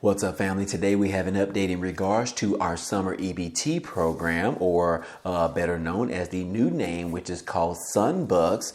What's up, family? Today we have an update in regards to our summer EBT program, or better known as the new name, which is called Sunbucks.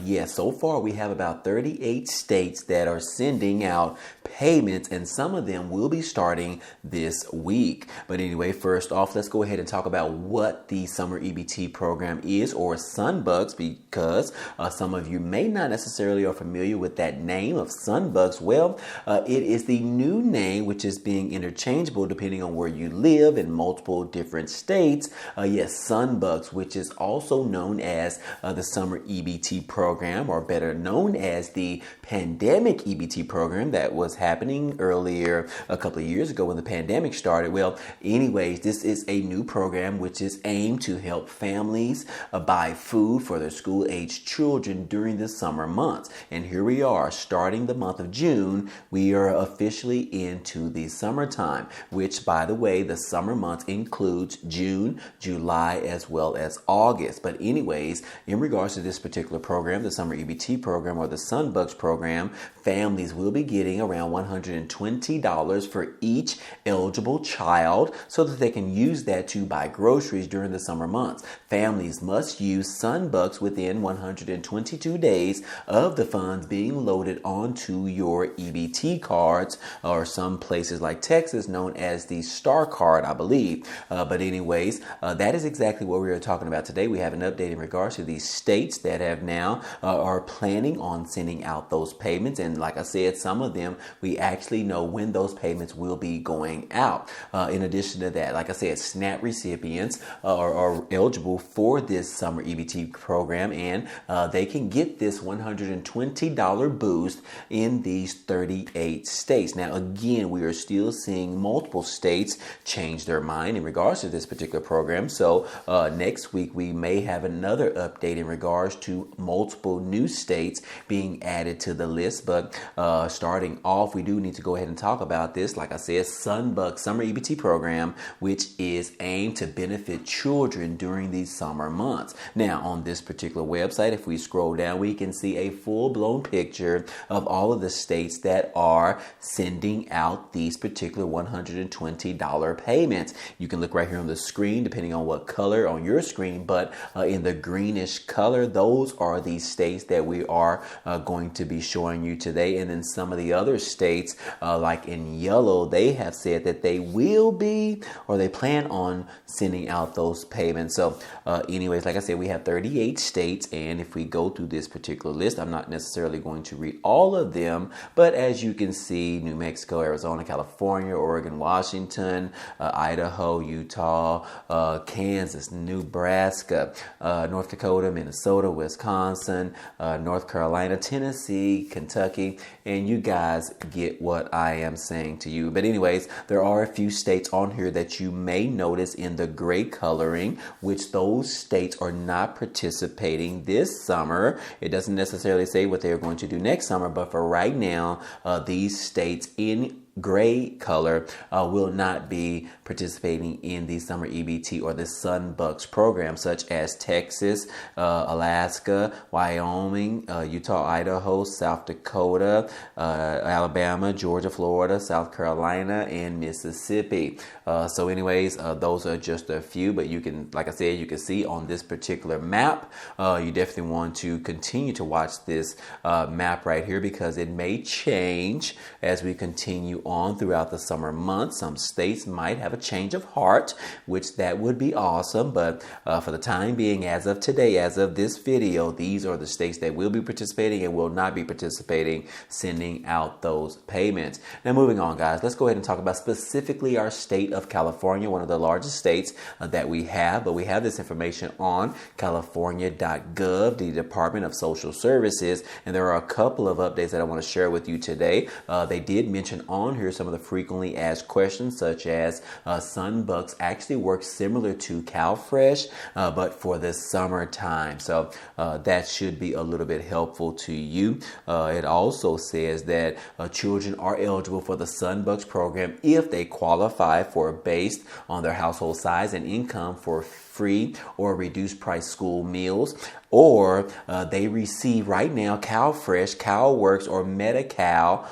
Yes, so far we have about 38 states that are sending out payments, and some of them will be starting this week. But anyway, first off, let's go ahead and talk about what the summer EBT program is, or Sunbucks, because some of you may not necessarily are familiar with that name of Sunbucks. Well, it is the new name which is being interchangeable depending on where you live in multiple different states. Yes, Sunbucks, which is also known as the summer EBT program, or better known as the pandemic EBT program that was happening earlier a couple of years ago when the pandemic started. Well, anyways, this is a new program which is aimed to help families buy food for their school-aged children during the summer months. And here we are, starting the month of June, we are officially into the summertime, which, by the way, the summer months includes June, July, as well as August. But anyways, in regards to this particular program, the summer EBT program, or the Sunbucks program, families will be getting around $120 for each eligible child so that they can use that to buy groceries during the summer months. Families must use Sunbucks within 122 days of the funds being loaded onto your EBT cards, or some places like Texas known as the Star Card, I believe. But anyways, that is exactly what we are talking about today. We have an update in regards to these states that have now are planning on sending out those payments. And like I said, some of them, we actually know when those payments will be going out. In addition to that, like I said, SNAP recipients are eligible for this summer EBT program, and they can get this $120 boost in these 38 states. Now, again, we are still seeing multiple states change their mind in regards to this particular program. So next week, we may have another update in regards to multiple new states being added to the list. But starting off, we do need to go ahead and talk about this. Like I said, Sunbucks Summer EBT program, which is aimed to benefit children during these summer months. Now, on this particular website, if we scroll down, we can see a full-blown picture of all of the states that are sending out these particular $120 payments. You can look right here on the screen, depending on what color on your screen, but in the greenish color, those are the states that we are going to be showing you today. And then some of the other states, like in yellow, they have said that they will be, or they plan on sending out those payments. So anyways, like I said, we have 38 states, and if we go through this particular list, I'm not necessarily going to read all of them, but as you can see, New Mexico, Arizona, California, Oregon, Washington, Idaho, Utah, Kansas, Nebraska, North Dakota, Minnesota, Wisconsin, North Carolina, Tennessee, Kentucky, and you guys get what I am saying to you. But anyways, there are a few states on here that you may notice in the gray coloring, which those states are not participating this summer. It doesn't necessarily say what they're going to do next summer, but for right now, these states in gray color will not be participating in the summer EBT or the Sunbucks program, such as Texas, Alaska, Wyoming, Utah, Idaho, South Dakota, Alabama, Georgia, Florida, South Carolina, and Mississippi. So anyways, those are just a few, but you can, like I said, you can see on this particular map, you definitely want to continue to watch this map right here, because it may change as we continue on throughout the summer months. Some states might have a change of heart, which that would be awesome. But for the time being, as of today, as of this video, these are the states that will be participating and will not be participating, sending out those payments. Now, moving on, guys, let's go ahead and talk about specifically our state of California, one of the largest states that we have. But we have this information on california.gov, the Department of Social Services, and there are a couple of updates that I want to share with you today. They did mention on here some of the frequently asked questions, such as Sunbucks actually works similar to CalFresh, but for the summertime. So that should be a little bit helpful to you. It also says that children are eligible for the Sunbucks program if they qualify for based on their household size and income for free or reduced price school meals, or they receive right now CalFresh, CalWorks, or Medi-Cal,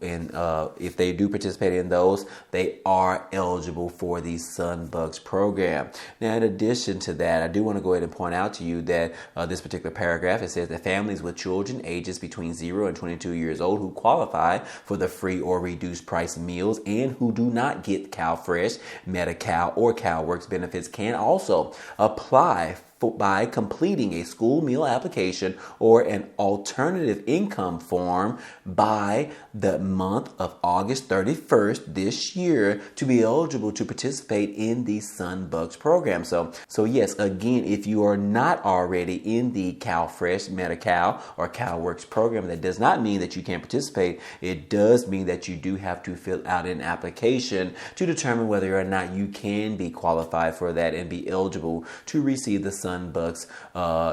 and if they do participate in those, they are eligible for the Sunbucks program. Now, in addition to that, I do want to go ahead and point out to you that this particular paragraph, it says that families with children ages between 0 and 22 years old who qualify for the free or reduced price meals and who do not get CalFresh, Medi-Cal, or CalWorks benefits can also apply by completing a school meal application or an alternative income form by the month of August 31st this year to be eligible to participate in the Sunbucks program. So yes, again, if you are not already in the CalFresh, Medi-Cal, or CalWorks program, that does not mean that you can't participate. It does mean that you do have to fill out an application to determine whether or not you can be qualified for that and be eligible to receive the Sunbucks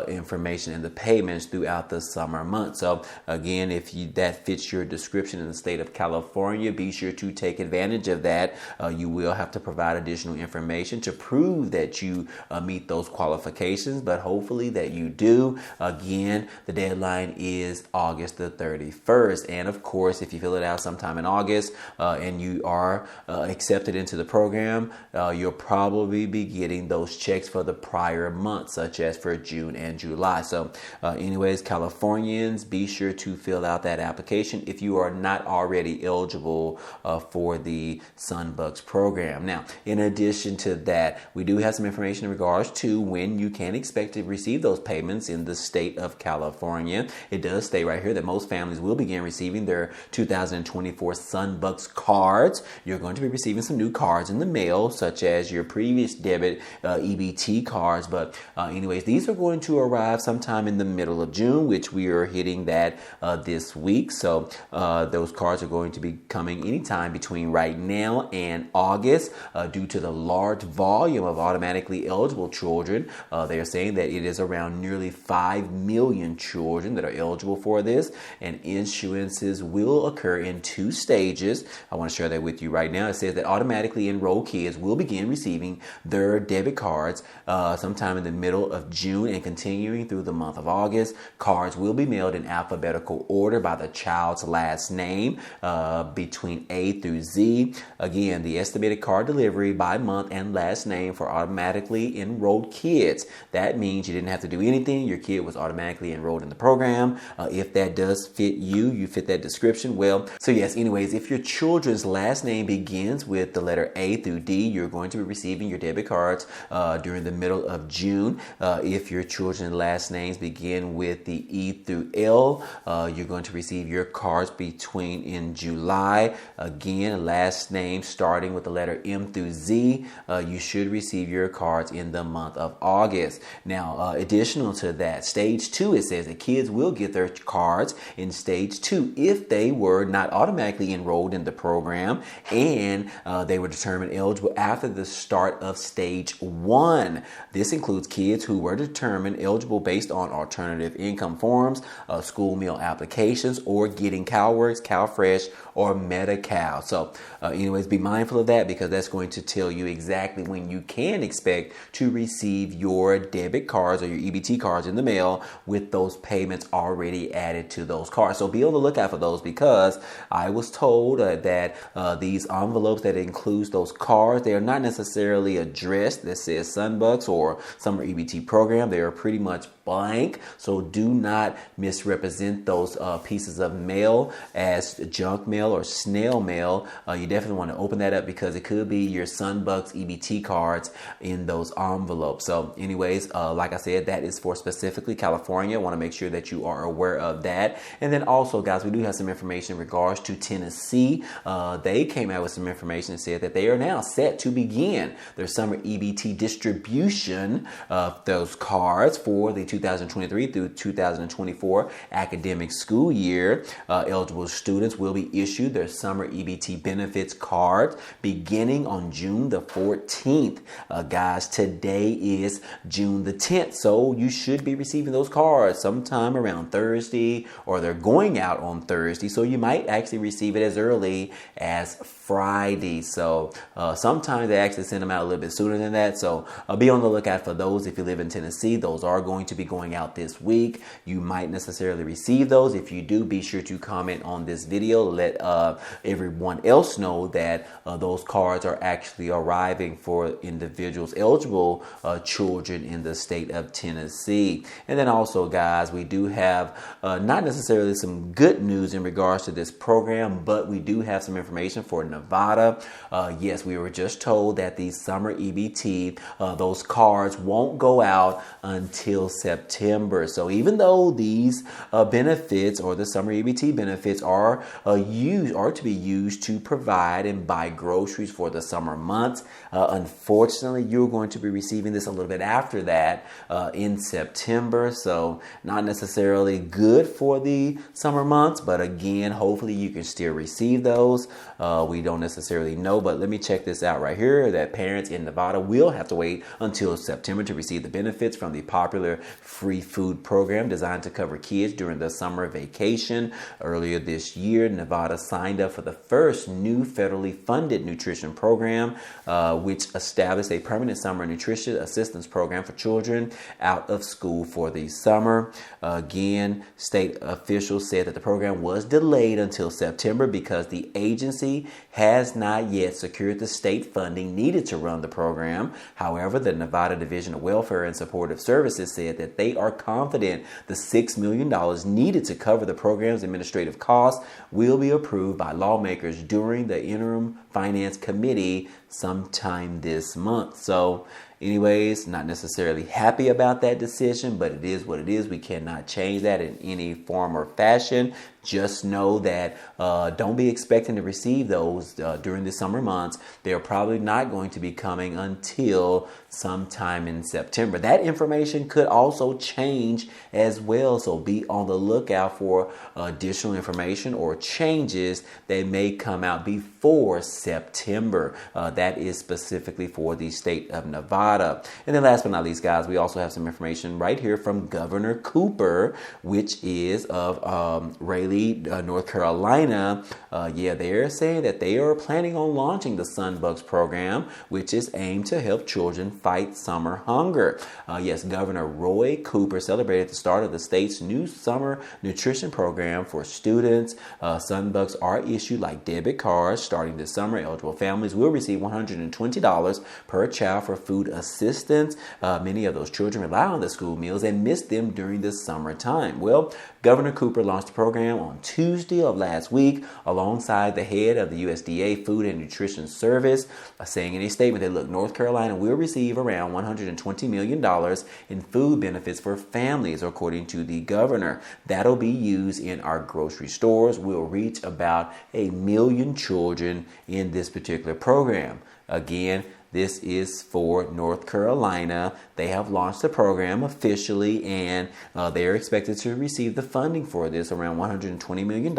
information and the payments throughout the summer months. So again, if that fits your description in the state of California, be sure to take advantage of that. You will have to provide additional information to prove that you meet those qualifications, but hopefully that you do. Again, the deadline is August the 31st. And of course, if you fill it out sometime in August and you are accepted into the program, you'll probably be getting those checks for the prior months, such as for June and July. So anyways, Californians, be sure to fill out that application if you are not already eligible for the Sunbucks program. Now, in addition to that, we do have some information in regards to when you can expect to receive those payments in the state of California. It does state right here that most families will begin receiving their 2024 Sunbucks cards. You're going to be receiving some new cards in the mail, such as your previous debit EBT cards, but anyways, these are going to arrive sometime in the middle of June, which we are hitting that this week. So those cards are going to be coming anytime between right now and August due to the large volume of automatically eligible children. They are saying that it is around nearly 5 million children that are eligible for this, and issuances will occur in 2 stages. I want to share that with you right now. It says that automatically enrolled kids will begin receiving their debit cards sometime in the middle of June and continuing through the month of August. Cards will be mailed in alphabetical order by the child's last name between A through Z. Again, the estimated card delivery by month and last name for automatically enrolled kids. That means you didn't have to do anything. Your kid was automatically enrolled in the program. If that does fit you fit that description. Well, so yes, anyways, if your children's last name begins with the letter A through D, you're going to be receiving your debit cards during the middle of June. If your children's last names begin with the E through L, you're going to receive your cards between in July. Again, last name starting with the letter M through Z, you should receive your cards in the month of August. Now, additional to that, stage 2, it says that kids will get their cards in stage 2 if they were not automatically enrolled in the program and they were determined eligible after the start of stage 1. This includes kids who were determined eligible based on alternative income forms, school meal applications, or getting CalWorks, CalFresh, or Medi-Cal. So anyways, be mindful of that because that's going to tell you exactly when you can expect to receive your debit cards or your EBT cards in the mail with those payments already added to those cards. So be on the lookout for those because I was told that these envelopes that includes those cards, they are not necessarily addressed that says Sunbucks or Summer EBT program. They are pretty much blank. So do not misrepresent those pieces of mail as junk mail or snail mail. You definitely want to open that up because it could be your Sunbucks EBT cards in those envelopes. So anyways, like I said, that is for specifically California. I want to make sure that you are aware of that. And then also, guys, we do have some information in regards to Tennessee. They came out with some information and said that they are now set to begin their summer EBT distribution of those cards for the 2023 through 2024 academic school year. Eligible students will be issued their summer EBT benefits cards beginning on June the 14th. Guys, today is June the 10th, so you should be receiving those cards sometime around Thursday, or they're going out on Thursday, so you might actually receive it as early as Friday. So sometimes they actually send them out a little bit sooner than that, so be on the lookout for those. If you live in Tennessee, those are going to be going out this week. You might necessarily receive those. If you do, be sure to comment on this video. Let everyone else know that those cards are actually arriving for individuals, eligible children in the state of Tennessee. And then also, guys, we do have not necessarily some good news in regards to this program, but we do have some information for Nevada. Yes, we were just told that the summer EBT, those cards won't go out until September. So even though these benefits, or the summer EBT benefits, are to be used to provide and buy groceries for the summer months, unfortunately, you're going to be receiving this a little bit after that in September. So not necessarily good for the summer months, but again, hopefully you can still receive those. We don't necessarily know, but let me check this out right here, that parents in Nevada will have to wait until September to receive the benefits from the popular free food program designed to cover kids during the summer vacation. Earlier this year, Nevada signed up for the first new federally funded nutrition program, which established a permanent summer nutrition assistance program for children out of school for the summer. Again, state officials said that the program was delayed until September because the agency has not yet secured the state funding needed to run the program. However, the Nevada Division of Welfare and Supportive Services said that they are confident the $6 million needed to cover the program's administrative costs will be approved by lawmakers during the interim finance committee sometime this month. So anyways, not necessarily happy about that decision, but it is what it is. We cannot change that in any form or fashion. Just know that don't be expecting to receive those during the summer months. They're probably not going to be coming until sometime in September. That information could also change as well, so be on the lookout for additional information or changes that may come out before September. That is specifically for the state of Nevada. And then last but not least, guys, we also have some information right here from Governor Cooper, which is of Raleigh, North Carolina. They're saying that they are planning on launching the Sunbucks program, which is aimed to help children fight summer hunger. Yes, Governor Roy Cooper celebrated the start of the state's new summer nutrition program for students. Sunbucks are issued like debit cards starting this summer. Eligible families will receive $120 per child for food assistance. Many of those children rely on the school meals and miss them during the summertime. Well, Governor Cooper launched the program on Tuesday of last week alongside the head of the USDA Food and Nutrition Service, saying in a statement that, look, North Carolina will receive around $120 million in food benefits for families, according to the governor. That'll be used in our grocery stores. We'll reach about 1 million children in this particular program. Again, this is for North Carolina. They have launched the program officially, and they are expected to receive the funding for this, around $120 million.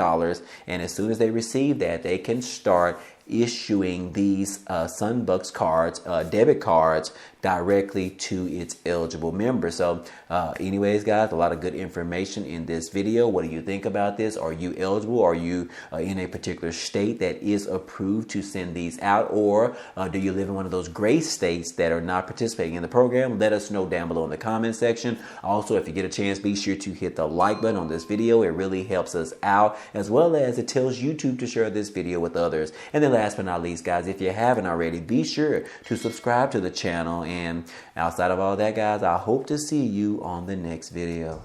And as soon as they receive that, they can start issuing these Sunbucks cards, debit cards, directly to its eligible members. So anyways, guys, a lot of good information in this video. What do you think about this? Are you eligible? Are you in a particular state that is approved to send these out? Or do you live in one of those gray states that are not participating in the program? Let us know down below in the comment section. Also, if you get a chance, be sure to hit the like button on this video. It really helps us out, as well as it tells YouTube to share this video with others. And then last but not least, guys, if you haven't already, be sure to subscribe to the channel. And outside of all that, guys, I hope to see you on the next video.